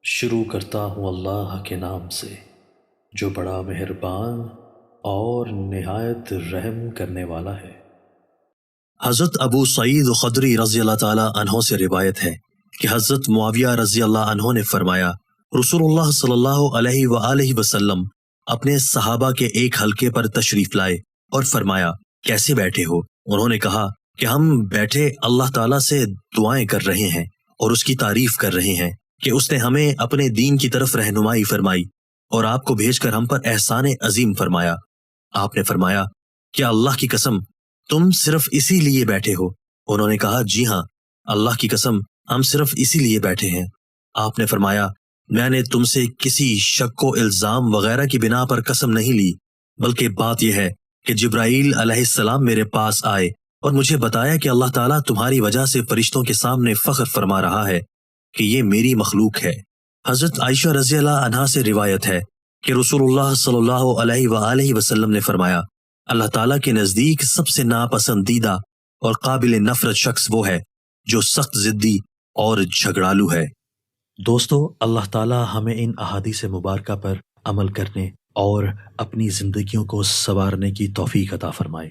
شروع کرتا ہوں اللہ کے نام سے جو بڑا مہربان اور نہایت رحم کرنے والا ہے۔ حضرت ابو سعید خدری رضی اللہ تعالیٰ عنہ سے روایت ہے کہ حضرت معاویہ رضی اللہ عنہ نے فرمایا، رسول اللہ صلی اللہ علیہ وآلہ وسلم اپنے صحابہ کے ایک حلقے پر تشریف لائے اور فرمایا، کیسے بیٹھے ہو؟ انہوں نے کہا کہ ہم بیٹھے اللہ تعالیٰ سے دعائیں کر رہے ہیں اور اس کی تعریف کر رہے ہیں کہ اس نے ہمیں اپنے دین کی طرف رہنمائی فرمائی اور آپ کو بھیج کر ہم پر احسان عظیم فرمایا۔ آپ نے فرمایا، کیا اللہ کی قسم تم صرف اسی لیے بیٹھے ہو؟ انہوں نے کہا، جی ہاں، اللہ کی قسم ہم صرف اسی لیے بیٹھے ہیں۔ آپ نے فرمایا، میں نے تم سے کسی شک و الزام وغیرہ کی بنا پر قسم نہیں لی، بلکہ بات یہ ہے کہ جبرائیل علیہ السلام میرے پاس آئے اور مجھے بتایا کہ اللہ تعالیٰ تمہاری وجہ سے فرشتوں کے سامنے فخر فرما رہا ہے کہ یہ میری مخلوق ہے۔ حضرت عائشہ رضی اللہ عنہا سے روایت ہے کہ رسول اللہ صلی اللہ علیہ وآلہ وسلم نے فرمایا، اللہ تعالیٰ کے نزدیک سب سے ناپسندیدہ اور قابل نفرت شخص وہ ہے جو سخت ضدی اور جھگڑالو ہے۔ دوستو، اللہ تعالی ہمیں ان احادیث مبارکہ پر عمل کرنے اور اپنی زندگیوں کو سنوارنے کی توفیق عطا فرمائے۔